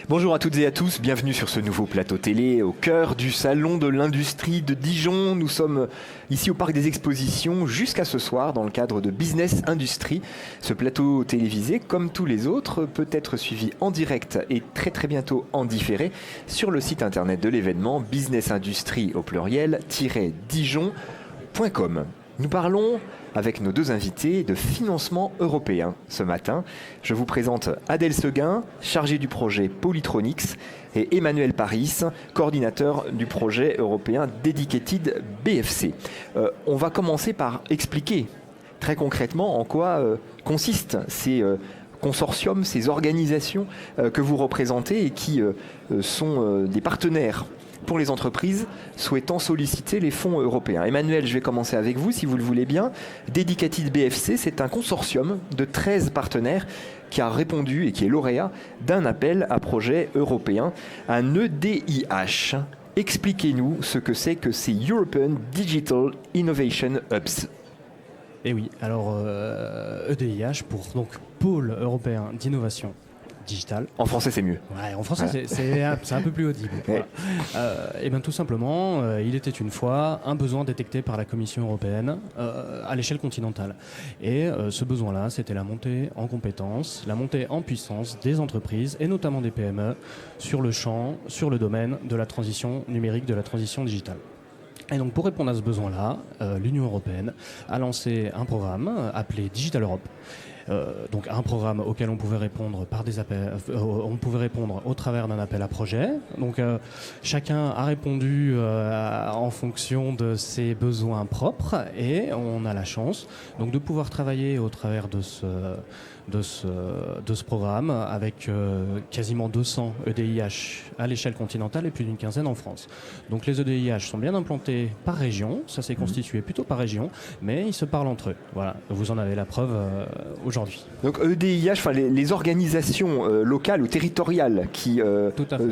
Bonjour à toutes et à tous, bienvenue sur ce nouveau plateau télé au cœur du salon de l'industrie de Dijon. Nous sommes ici au parc des expositions jusqu'à ce soir dans le cadre de Business Industrie. Ce plateau télévisé, comme tous les autres, peut être suivi en direct et très bientôt en différé sur le site internet de l'événement businessindustrie au pluriel-dijon.com. Nous parlons avec nos deux invités de financement européen ce matin. Je vous présente Adèle Seguin, chargée du projet Polytronix, et Emmanuel Paris, coordinateur du projet européen Dedicated BFC. On va commencer par expliquer très concrètement en quoi consistent ces consortiums, ces organisations que vous représentez et qui sont des partenaires pour les entreprises souhaitant solliciter les fonds européens. Emmanuel, je vais commencer avec vous, si vous le voulez bien. Dedicated BFC, c'est un consortium de 13 partenaires qui a répondu et qui est lauréat d'un appel à projet européen, un EDIH. Expliquez-nous ce que c'est que ces European Digital Innovation Hubs. Eh oui, alors EDIH pour donc Pôle européen d'innovation digital. En français, c'est mieux. Ouais, en français, c'est un peu plus audible. Ouais. Voilà. Et bien tout simplement, il était une fois un besoin détecté par la Commission européenne à l'échelle continentale. Et ce besoin-là, c'était la montée en compétences, la montée en puissance des entreprises et notamment des PME sur le champ, sur le domaine de la transition numérique, de la transition digitale. Et donc pour répondre à ce besoin-là, l'Union européenne a lancé un programme appelé Digital Europe. Donc un programme auquel on pouvait répondre par des appels, on pouvait répondre au travers d'un appel à projet. Donc chacun a répondu en fonction de ses besoins propres et on a la chance donc de pouvoir travailler au travers de ce programme avec quasiment 200 EDIH à l'échelle continentale et plus d'une quinzaine en France. Donc les EDIH sont bien implantés par région, ça s'est constitué plutôt par région, mais ils se parlent entre eux. Voilà, vous en avez la preuve aujourd'hui. Donc EDIH, enfin les organisations locales ou territoriales qui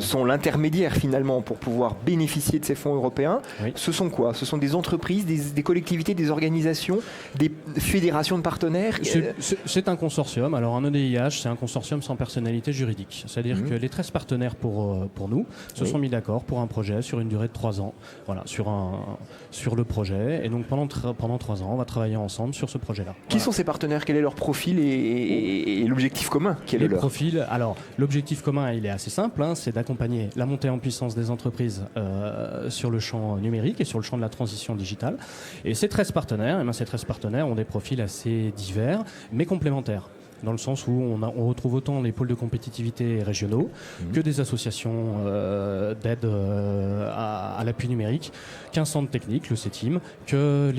sont l'intermédiaire finalement pour pouvoir bénéficier de ces fonds européens, oui. Ce sont quoi? Ce sont des entreprises, des collectivités, des organisations, des fédérations de partenaires? C'est un consortium. Alors un EDIH, c'est un consortium sans personnalité juridique. C'est-à-dire que les 13 partenaires pour nous se sont mis d'accord pour un projet sur une durée de 3 ans. Voilà, sur le projet. Et donc pendant 3 ans, on va travailler ensemble sur ce projet-là. Qui sont ces partenaires? Quel est leur profil et l'objectif commun? Les profils. Alors l'objectif commun, il est assez simple. C'est d'accompagner la montée en puissance des entreprises sur le champ numérique et sur le champ de la transition digitale. Et ces 13 partenaires, ces 13 partenaires ont des profils assez divers, mais complémentaires. Dans le sens où on retrouve autant les pôles de compétitivité régionaux que des associations d'aide à l'appui numérique, qu'un centre technique, le CETIM, que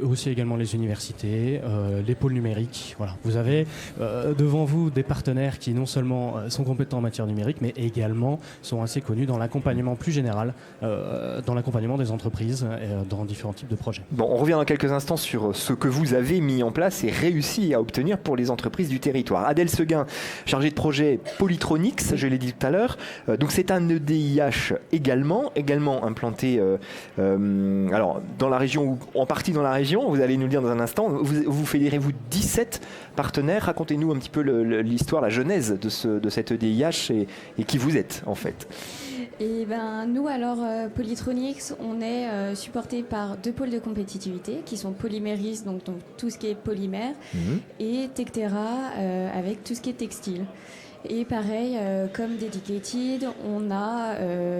aussi également les universités, les pôles numériques. Voilà. Vous avez devant vous des partenaires qui non seulement sont compétents en matière numérique, mais également sont assez connus dans l'accompagnement plus général, dans l'accompagnement des entreprises dans différents types de projets. Bon, on revient dans quelques instants sur ce que vous avez mis en place et réussi à obtenir pour les entreprises du territoire. Adèle Seguin, chargée de projet Polytronix, je l'ai dit tout à l'heure. Donc c'est un EDIH également implanté alors dans la région ou en partie dans la région. Vous allez nous le dire dans un instant. Vous fédérez 17 partenaires. Racontez-nous un petit peu l'histoire, la genèse de cet EDIH et qui vous êtes en fait. Et nous alors Polytronix, on est supporté par 2 pôles de compétitivité qui sont Polyméris, donc tout ce qui est polymère, et Tectera avec tout ce qui est textile. Et pareil, comme Dedicated, on a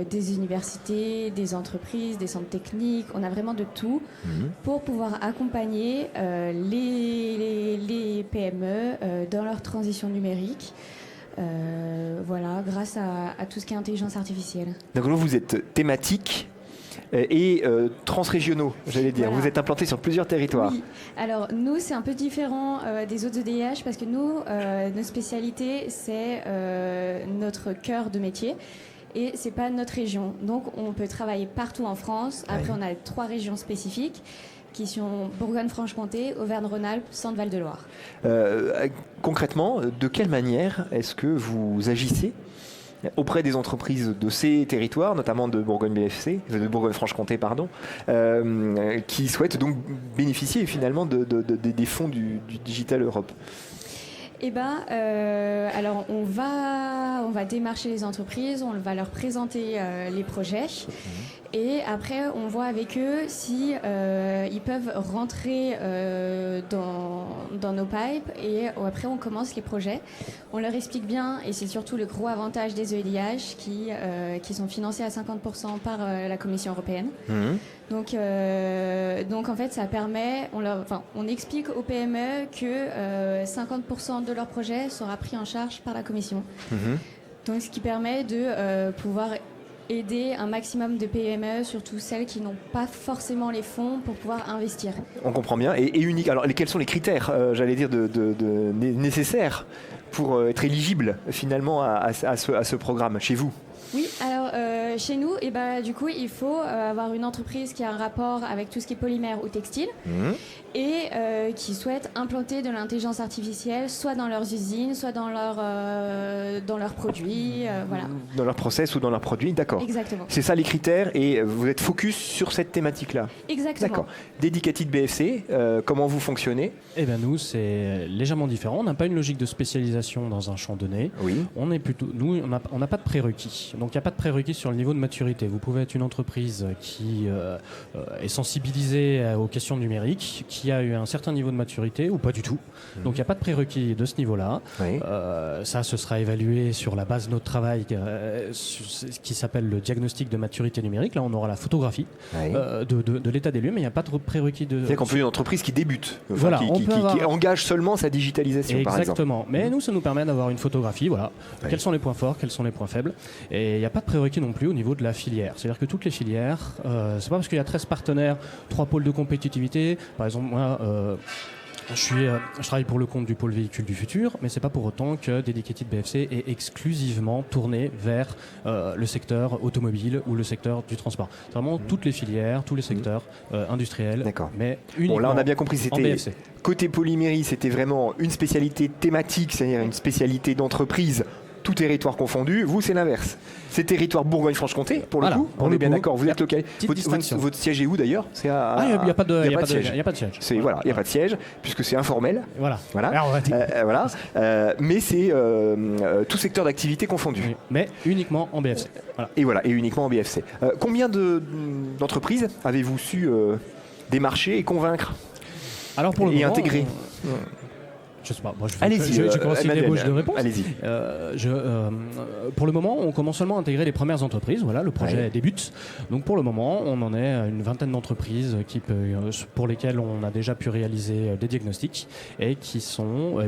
des universités, des entreprises, des centres techniques, on a vraiment de tout pour pouvoir accompagner les PME dans leur transition numérique. Voilà, grâce à tout ce qui est intelligence artificielle. Donc vous êtes thématique et transrégionaux, j'allais dire. Voilà. Vous êtes implantés sur plusieurs territoires. Oui. Alors nous, c'est un peu différent des autres EDIH parce que nous, notre spécialité, c'est notre cœur de métier. Et c'est pas notre région. Donc on peut travailler partout en France. Après, on a 3 régions spécifiques qui sont Bourgogne-Franche-Comté, Auvergne-Rhône-Alpes, Centre-Val-de-Loire. Concrètement, de quelle manière est-ce que vous agissez auprès des entreprises de ces territoires, notamment de de Bourgogne-Franche-Comté, qui souhaitent donc bénéficier finalement des fonds du Digital Europe? Alors on va démarcher les entreprises, on va leur présenter les projets et après on voit avec eux si ils peuvent rentrer dans nos pipes et après on commence les projets. On leur explique bien et c'est surtout le gros avantage des EIDH qui sont financés à 50% par la Commission européenne. Donc en fait ça permet, on explique aux PME que 50% de leur projet sera pris en charge par la Commission. Donc ce qui permet de pouvoir aider un maximum de PME, surtout celles qui n'ont pas forcément les fonds pour pouvoir investir. On comprend bien. Et unique. Alors quels sont les critères, j'allais dire, nécessaires pour être éligible finalement à ce programme chez vous ? Oui, alors chez nous, du coup, il faut avoir une entreprise qui a un rapport avec tout ce qui est polymère ou textile et qui souhaite implanter de l'intelligence artificielle soit dans leurs usines, soit dans leurs produits. Voilà. Dans leur process ou dans leurs produits, d'accord. Exactement. C'est ça les critères et vous êtes focus sur cette thématique-là. Exactement. D'accord. Dedicated BFC, comment vous fonctionnez ? Nous, c'est légèrement différent. On n'a pas une logique de spécialisation dans un champ donné. Oui. On n'a pas de prérequis. Donc, il n'y a pas de prérequis sur le niveau de maturité. Vous pouvez être une entreprise qui est sensibilisée aux questions numériques, qui a eu un certain niveau de maturité ou pas du tout. Donc, il n'y a pas de prérequis de ce niveau-là. Oui. Ça, ce sera évalué sur la base de notre travail qui s'appelle le diagnostic de maturité numérique. Là, on aura la photographie de l'état des lieux, mais il n'y a pas de prérequis de... C'est-à-dire qu'on peut une entreprise qui débute, voilà, qui engage seulement sa digitalisation, par exemple. Exactement. Mais nous, ça nous permet d'avoir une photographie. Voilà. Oui. Quels sont les points forts, quels sont les points faibles. Et il n'y a pas de prérequis non plus au niveau de la filière. C'est-à-dire que toutes les filières, c'est pas parce qu'il y a 13 partenaires, 3 pôles de compétitivité. Par exemple, moi, je travaille pour le compte du pôle véhicule du futur, mais c'est pas pour autant que Dedicated BFC est exclusivement tourné vers le secteur automobile ou le secteur du transport. C'est vraiment toutes les filières, tous les secteurs industriels. D'accord. Mais uniquement là on a bien compris, en c'était BFC. Côté polymérie, c'était vraiment une spécialité thématique, c'est-à-dire une spécialité d'entreprise. Tout territoire confondu, vous c'est l'inverse. C'est territoire Bourgogne-Franche-Comté, pour le coup, on est bien d'accord, vous êtes local. Votre siège est où d'ailleurs ? Il n'y a pas de siège. Il n'y a pas de siège, puisque c'est informel. Voilà. Mais c'est tout secteur d'activité confondu. Oui, mais uniquement en BFC. Voilà. Et uniquement en BFC. Combien d'entreprises avez-vous su démarcher et convaincre Alors pour le moment, intégrer Je sais pas, moi allez-y, je commence une débauche de réponse. Allez-y. Pour le moment, on commence seulement à intégrer les premières entreprises. Voilà, le projet débute. Donc pour le moment, on en est à une vingtaine d'entreprises pour lesquelles on a déjà pu réaliser des diagnostics et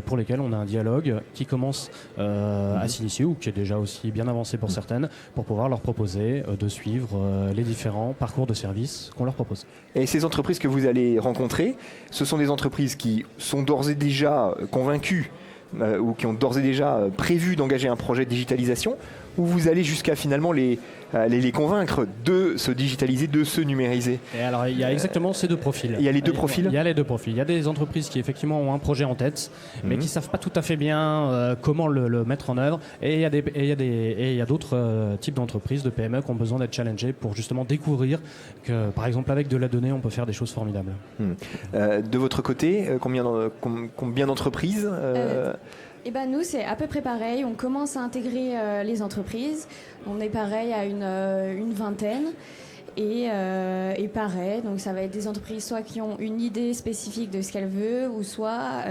pour lesquelles on a un dialogue qui commence à s'initier ou qui est déjà aussi bien avancé pour certaines, pour pouvoir leur proposer de suivre les différents parcours de service qu'on leur propose. Et ces entreprises que vous allez rencontrer, ce sont des entreprises qui sont d'ores et déjà convaincus ou qui ont d'ores et déjà prévu d'engager un projet de digitalisation, ou vous allez jusqu'à finalement les convaincre de se digitaliser, de se numériser ? Et alors il y a exactement ces deux profils. Il y a les deux profils ? Il y a les deux profils. Il y a des entreprises qui effectivement ont un projet en tête, mais qui ne savent pas tout à fait bien comment le mettre en œuvre. Et il y a d'autres types d'entreprises, de PME, qui ont besoin d'être challengées pour justement découvrir que, par exemple, avec de la donnée, on peut faire des choses formidables. De votre côté, combien d'entreprises Nous, c'est à peu près pareil. On commence à intégrer les entreprises. On est pareil à une vingtaine. Et pareil, donc ça va être des entreprises soit qui ont une idée spécifique de ce qu'elles veulent, ou soit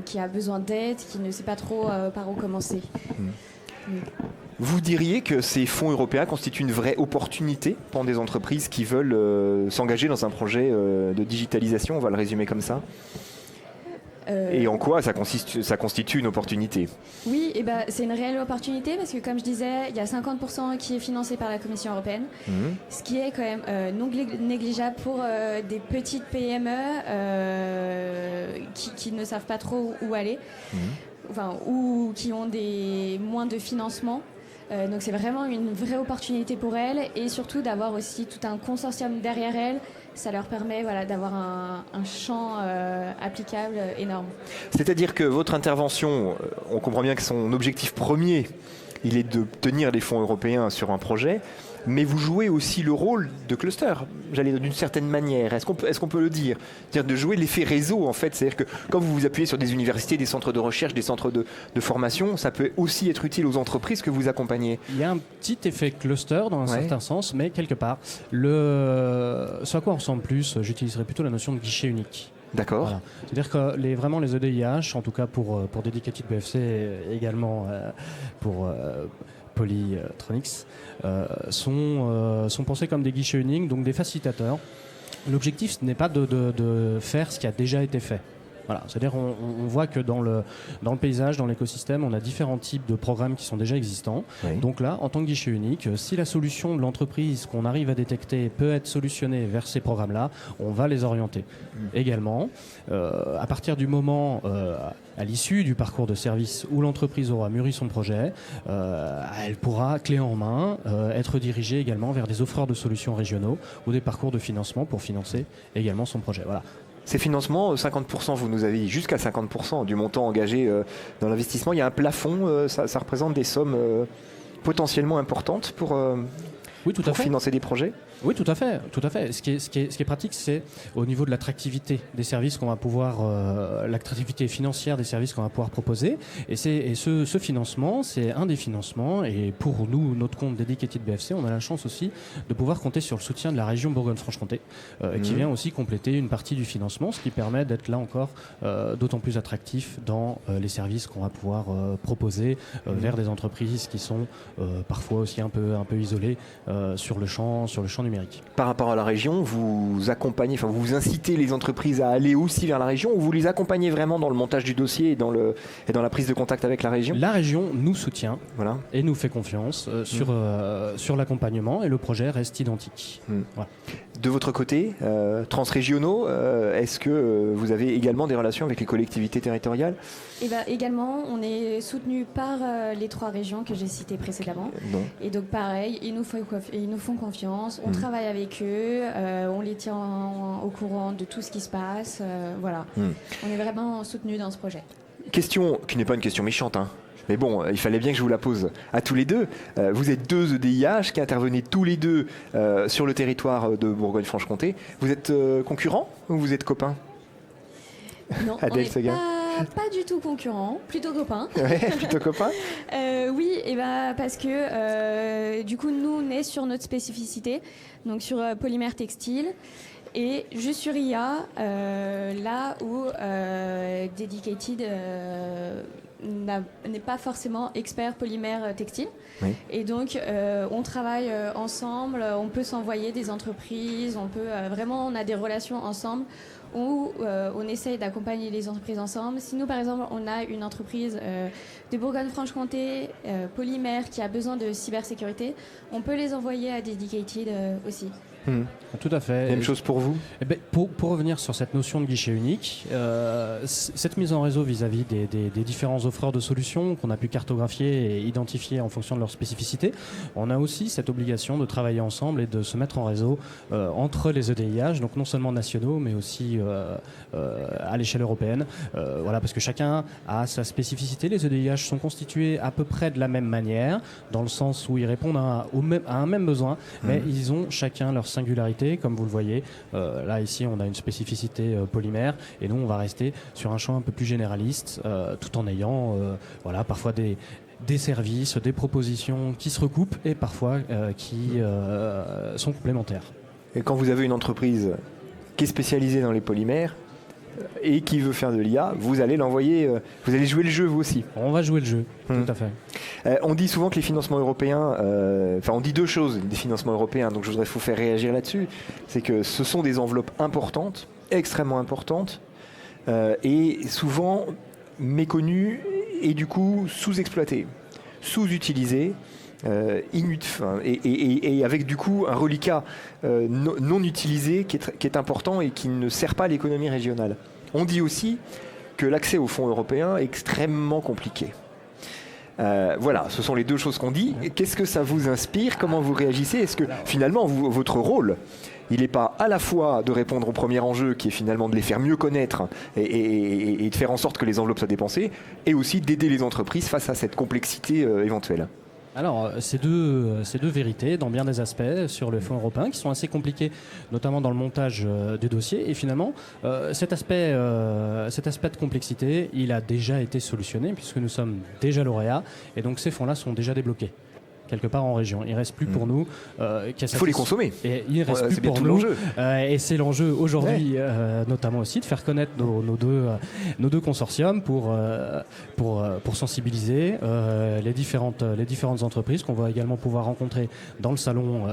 qui a besoin d'aide, qui ne sait pas trop par où commencer. Vous diriez que ces fonds européens constituent une vraie opportunité pour des entreprises qui veulent s'engager dans un projet de digitalisation, on va le résumer comme ça ? Et en quoi ça constitue une opportunité ? Oui, c'est une réelle opportunité parce que, comme je disais, il y a 50% qui est financé par la Commission européenne, ce qui est quand même non négligeable pour des petites PME qui ne savent pas trop où aller, ou qui ont moins de financement. Donc c'est vraiment une vraie opportunité pour elles, et surtout d'avoir aussi tout un consortium derrière elles. Ça leur permet d'avoir un champ applicable énorme. C'est-à-dire que votre intervention, on comprend bien que son objectif premier, il est d'obtenir les fonds européens sur un projet. mais vous jouez aussi le rôle de cluster, j'allais dire d'une certaine manière. Est-ce qu'on peut le dire? C'est-à-dire de jouer l'effet réseau, en fait. C'est-à-dire que quand vous vous appuyez sur des universités, des centres de recherche, des centres de formation, ça peut aussi être utile aux entreprises que vous accompagnez. Il y a un petit effet cluster dans un certain sens, mais quelque part, ce à quoi on ressemble plus, j'utiliserais plutôt la notion de guichet unique. D'accord. Voilà. C'est-à-dire que vraiment les EDIH, en tout cas pour Dedicated BFC et également pour Polytronics, sont pensés comme des guichets uniques, donc des facilitateurs. L'objectif, ce n'est pas de faire ce qui a déjà été fait. Voilà, c'est-à-dire on voit que dans le paysage, dans l'écosystème, on a différents types de programmes qui sont déjà existants. Oui. Donc là, en tant que guichet unique, si la solution de l'entreprise qu'on arrive à détecter peut être solutionnée vers ces programmes-là, on va les orienter. Également, à partir du moment, à l'issue du parcours de service où l'entreprise aura mûri son projet, elle pourra, clé en main, être dirigée également vers des offreurs de solutions régionaux ou des parcours de financement pour financer également son projet. Voilà. Ces financements, 50%, vous nous avez dit jusqu'à 50% du montant engagé dans l'investissement. Il y a un plafond, ça représente des sommes potentiellement importantes pour financer des projets? Oui, tout à fait. Ce qui est pratique, c'est au niveau de l'attractivité des services qu'on va pouvoir, l'attractivité financière des services qu'on va pouvoir proposer. Et ce financement, c'est un des financements. Et pour nous, notre compte Dedicated BFC, on a la chance aussi de pouvoir compter sur le soutien de la région Bourgogne-Franche-Comté, qui vient aussi compléter une partie du financement, ce qui permet d'être là encore d'autant plus attractif dans les services qu'on va pouvoir proposer vers des entreprises qui sont parfois aussi un peu isolées sur le champ numérique. Par rapport à la région, vous accompagnez, enfin vous incitez les entreprises à aller aussi vers la région, ou vous les accompagnez vraiment dans le montage du dossier et dans la prise de contact avec la région? La région nous soutient et nous fait confiance sur l'accompagnement, et le projet reste identique. Voilà. De votre côté, transrégionaux, est-ce que vous avez également des relations avec les collectivités territoriales? Également, on est soutenu par les 3 régions que j'ai citées précédemment. Et donc pareil, ils nous font confiance, on travaille avec eux, on les tient au courant de tout ce qui se passe. Voilà. On est vraiment soutenus dans ce projet. Question qui n'est pas une question méchante, hein. Mais bon, il fallait bien que je vous la pose à tous les deux. Vous êtes 2 EDIH qui intervenez tous les 2 sur le territoire de Bourgogne-Franche-Comté. Vous êtes concurrents ou vous êtes copains? Non, Adèle Seguin. Pas du tout concurrents, plutôt copains. Ouais, plutôt copains. Oui, parce que du coup, nous, on est sur notre spécificité, donc sur polymère textile. Et juste sur IA, là où Dedicated n'est pas forcément expert polymère textile. Oui. Et donc, on travaille ensemble, on peut s'envoyer des entreprises, on a des relations ensemble où on essaye d'accompagner les entreprises ensemble. Si nous, par exemple, on a une entreprise de Bourgogne-Franche-Comté, polymère, qui a besoin de cybersécurité, on peut les envoyer à Dedicated aussi. Tout à fait. Même chose pour vous? Pour revenir sur cette notion de guichet unique, cette mise en réseau vis-à-vis des différents offreurs de solutions qu'on a pu cartographier et identifier en fonction de leur spécificité, on a aussi cette obligation de travailler ensemble et de se mettre en réseau entre les EDIH, donc non seulement nationaux, mais aussi à l'échelle européenne. Voilà, parce que chacun a sa spécificité. Les EDIH sont constitués à peu près de la même manière, dans le sens où ils répondent à un même besoin, mais ils ont chacun leur singularité, comme vous le voyez. Là, ici, on a une spécificité polymère, et nous, on va rester sur un champ un peu plus généraliste, tout en ayant parfois des services, des propositions qui se recoupent et parfois qui sont complémentaires. Et quand vous avez une entreprise qui est spécialisée dans les polymères et qui veut faire de l'IA, vous allez l'envoyer, vous allez jouer le jeu vous aussi. On va jouer le jeu, tout à fait. On dit souvent que les financements européens, on dit 2 choses des financements européens, donc je voudrais vous faire réagir là-dessus. C'est que ce sont des enveloppes importantes, extrêmement importantes, et souvent méconnues et du coup sous-exploitées, sous-utilisées. Et avec du coup un reliquat non utilisé qui est important et qui ne sert pas à l'économie régionale. On dit aussi que l'accès aux fonds européens est extrêmement compliqué. Voilà, ce sont les 2 choses qu'on dit. Qu'est-ce que ça vous inspire? Comment vous réagissez? Est-ce que finalement votre rôle, il n'est pas à la fois de répondre au premier enjeu qui est finalement de les faire mieux connaître et de faire en sorte que les enveloppes soient dépensées, et aussi d'aider les entreprises face à cette complexité éventuelle? Alors, ces deux vérités, dans bien des aspects, sur le fonds européen, qui sont assez compliqués, notamment dans le montage des dossiers. Et finalement, cet aspect de complexité, il a déjà été solutionné, puisque nous sommes déjà lauréats, et donc ces fonds-là sont déjà débloqués quelque part en région. Il ne reste plus pour nous il faut les consommer. Et il reste plus pour nous. Et c'est l'enjeu aujourd'hui, notamment aussi, de faire connaître nos deux consortiums pour sensibiliser les différentes entreprises qu'on va également pouvoir rencontrer dans le salon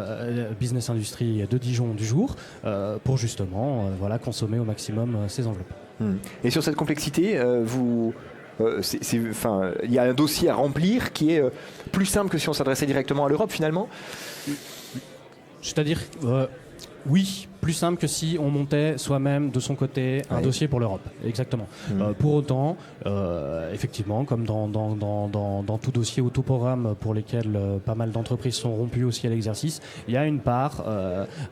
Business Industry de Dijon du jour pour justement consommer au maximum ces enveloppes. Et sur cette complexité, il y a un dossier à remplir qui est plus simple que si on s'adressait directement à l'Europe finalement. C'est-à-dire, oui, plus simple que si on montait soi-même de son côté un dossier pour l'Europe. Exactement. Pour autant, effectivement, comme dans tout dossier ou tout programme pour lesquels pas mal d'entreprises sont rompues aussi à l'exercice, il y a une part,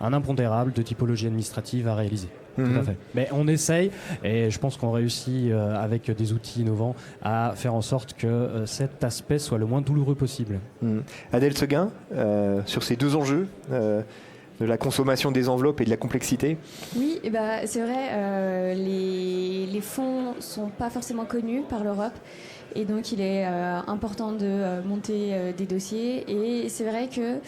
un impondérable de typologie administrative à réaliser. Tout à fait. Mais on essaye, et je pense qu'on réussit avec des outils innovants à faire en sorte que cet aspect soit le moins douloureux possible. Adèle Seguin, sur ces deux enjeux, de la consommation des enveloppes et de la complexité. Oui, c'est vrai, les fonds ne sont pas forcément connus par l'Europe. Et donc, il est important de monter des dossiers. Et c'est vrai que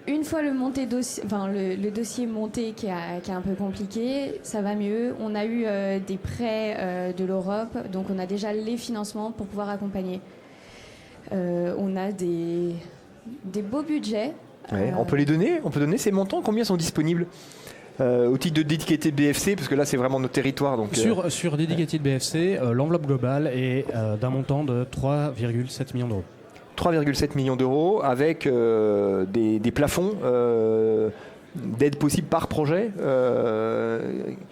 une fois le dossier monté qui est un peu compliqué, ça va mieux. On a eu des prêts de l'Europe, donc on a déjà les financements pour pouvoir accompagner. On a des beaux budgets. On peut donner ces montants. Combien sont disponibles au titre de Dedicated BFC, parce que là c'est vraiment notre territoire. Donc, sur Dedicated BFC, l'enveloppe globale est d'un montant de 3,7 millions d'euros. 3,7 millions d'euros avec des plafonds d'aide possible par projet.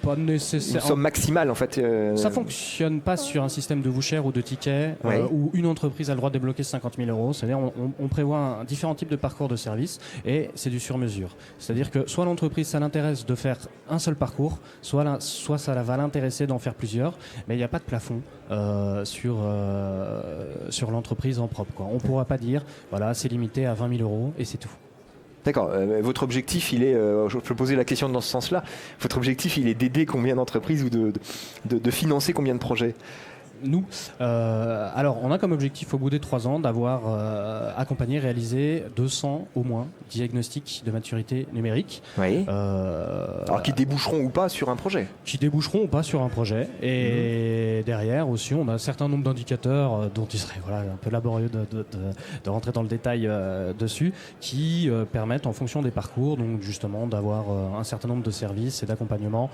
Pas nécessaire. Une somme maximale en fait. Ça fonctionne pas sur un système de voucher ou de ticket où une entreprise a le droit de débloquer 50 000 euros. C'est-à-dire on prévoit différents types de parcours de service et c'est du sur-mesure. C'est-à-dire que soit l'entreprise ça l'intéresse de faire un seul parcours, soit ça va l'intéresser d'en faire plusieurs, mais il n'y a pas de plafond sur l'entreprise en propre, quoi. On ne pourra pas dire voilà c'est limité à 20 000 euros et c'est tout. D'accord. Votre objectif, il est, je peux poser la question dans ce sens-là, votre objectif, il est d'aider combien d'entreprises ou de financer combien de projets ? Nous, alors on a comme objectif au bout des 3 ans d'avoir accompagné, réalisé 200 au moins diagnostics de maturité numérique. Oui. Alors qui déboucheront ou pas sur un projet. Qui déboucheront ou pas sur un projet. Et derrière aussi, on a un certain nombre d'indicateurs dont il serait un peu laborieux de rentrer dans le détail dessus, qui permettent en fonction des parcours, donc justement d'avoir un certain nombre de services et d'accompagnement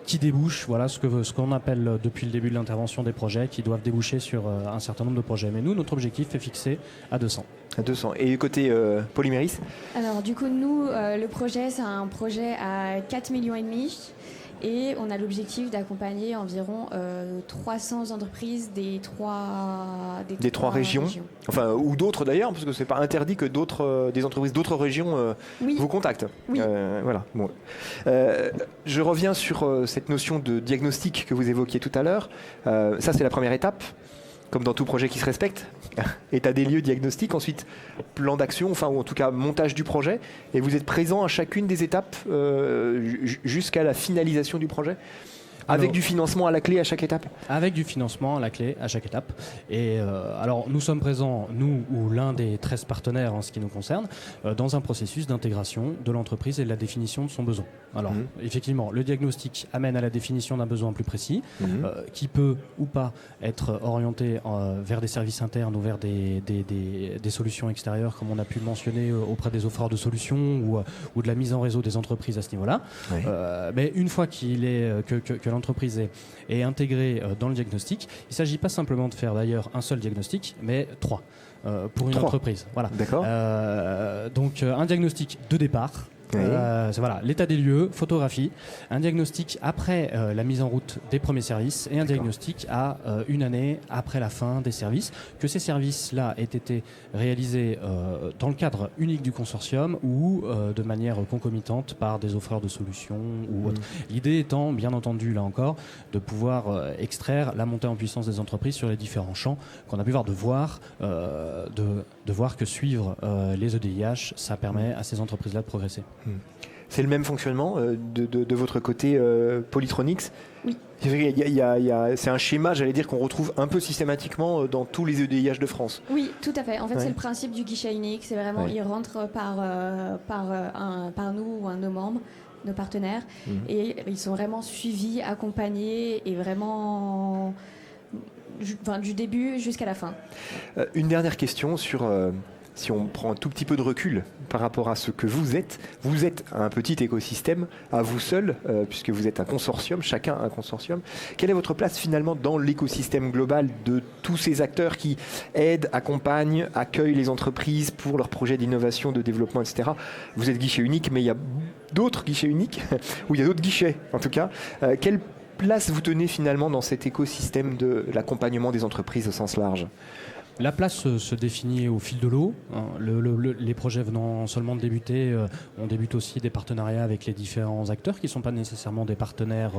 qui débouchent, ce qu'on appelle depuis le début de l'intervention des projets, qui doivent déboucher sur un certain nombre de projets. Mais nous, notre objectif est fixé à 200. À 200. Et côté Polyméris ? Alors du coup, nous, le projet, c'est un projet à 4,5 millions. Et on a l'objectif d'accompagner environ 300 entreprises des trois régions. Enfin, ou d'autres d'ailleurs, parce que ce n'est pas interdit que des entreprises d'autres régions vous contactent. Oui. Voilà. Bon. Je reviens sur cette notion de diagnostic que vous évoquiez tout à l'heure. Ça, c'est la première étape, comme dans tout projet qui se respecte. État des lieux, diagnostic, ensuite plan d'action, ou en tout cas montage du projet, et vous êtes présent à chacune des étapes jusqu'à la finalisation du projet, avec du financement à la clé à chaque étape. Avec du financement à la clé à chaque étape. Et alors nous sommes présents, nous ou l'un des 13 partenaires en ce qui nous concerne, dans un processus d'intégration de l'entreprise et de la définition de son besoin. Alors effectivement, le diagnostic amène à la définition d'un besoin plus précis, qui peut ou pas être orienté vers des services internes ou vers des solutions extérieures, comme on a pu le mentionner auprès des offreurs de solutions ou de la mise en réseau des entreprises à ce niveau-là. Oui. Mais une fois que l'entreprise est intégrée dans le diagnostic, il ne s'agit pas simplement de faire d'ailleurs un seul diagnostic, mais 3 pour une entreprise. Voilà. D'accord. Donc un diagnostic de départ, Oui. C'est voilà, l'état des lieux, photographie, un diagnostic après la mise en route des premiers services et un diagnostic à une année après la fin des services. Que ces services-là aient été réalisés dans le cadre unique du consortium ou de manière concomitante par des offreurs de solutions ou autres. L'idée étant, bien entendu, là encore, de pouvoir extraire la montée en puissance des entreprises sur les différents champs qu'on a pu voir, de voir que suivre les EDIH, ça permet à ces entreprises-là de progresser. C'est le même fonctionnement de votre côté Polytronix? Oui. C'est un schéma, j'allais dire, qu'on retrouve un peu systématiquement dans tous les EDIH de France. Oui, tout à fait. En fait, Ouais. c'est le principe du guichet unique. C'est vraiment, Ouais. ils rentrent par nous ou un de nos membres, nos partenaires, et ils sont vraiment suivis, accompagnés et vraiment du début jusqu'à la fin. Une dernière question sur, si on prend un tout petit peu de recul par rapport à ce que vous êtes un petit écosystème à vous seul, puisque vous êtes un consortium, chacun un consortium. Quelle est votre place finalement dans l'écosystème global de tous ces acteurs qui aident, accompagnent, accueillent les entreprises pour leurs projets d'innovation, de développement, etc. Vous êtes guichet unique, mais il y a d'autres guichets uniques, ou il y a d'autres guichets en tout cas. Quelle place vous tenez finalement dans cet écosystème de l'accompagnement des entreprises au sens large? La place se définit au fil de l'eau. Les projets venant seulement de débuter, on débute aussi des partenariats avec les différents acteurs qui ne sont pas nécessairement des partenaires,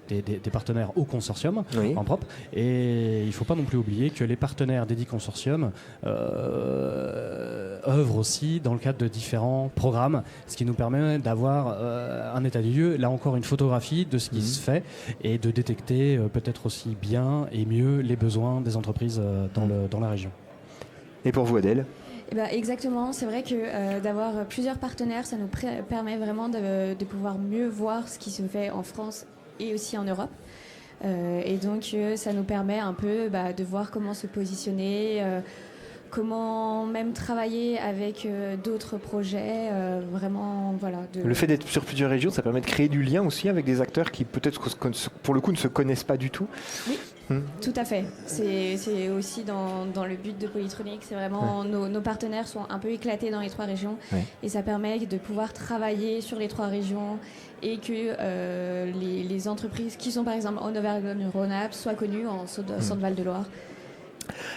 des partenaires au consortium Oui. en propre. Et il ne faut pas non plus oublier que les partenaires des 10 consortiums œuvrent aussi dans le cadre de différents programmes, ce qui nous permet d'avoir un état des lieux, là encore une photographie de ce qui se fait et de détecter peut-être aussi bien et mieux les besoins des entreprises dans la région. Et pour vous, Adèle? Eh ben, exactement, c'est vrai que d'avoir plusieurs partenaires, ça nous permet vraiment de pouvoir mieux voir ce qui se fait en France et aussi en Europe. Et donc ça nous permet un peu de voir comment se positionner, comment même travailler avec d'autres projets, vraiment voilà. Le fait d'être sur plusieurs régions, ça permet de créer du lien aussi avec des acteurs qui peut-être pour le coup ne se connaissent pas du tout. Oui. Tout à fait. C'est aussi dans le but de Polytronix. C'est vraiment nos partenaires sont un peu éclatés dans les 3 régions et ça permet de pouvoir travailler sur les 3 régions et que les entreprises qui sont par exemple en Auvergne-Rhône-Alpes soient connues en Centre-Val de Loire.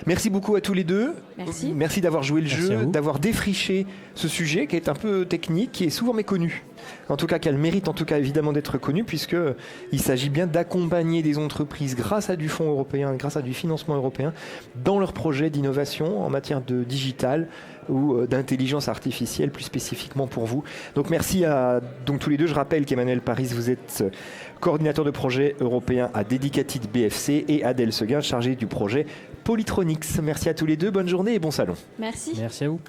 Merci beaucoup à tous les deux. Merci. Merci d'avoir joué le Merci à jeu, vous. d'avoir défriché ce sujet qui est un peu technique, qui est souvent méconnu. En tout cas, qui a le mérite en tout cas évidemment d'être connu, puisqu'il s'agit bien d'accompagner des entreprises grâce à du fonds européen, grâce à du financement européen, dans leurs projets d'innovation en matière de digital ou d'intelligence artificielle plus spécifiquement pour vous. Donc merci à tous les deux. Je rappelle qu'Emmanuel Paris, vous êtes coordinateur de projet européen à Dedicated BFC et Adèle Seguin, chargée du projet Polytronix. Merci à tous les deux, bonne journée et bon salon. Merci. Merci à vous.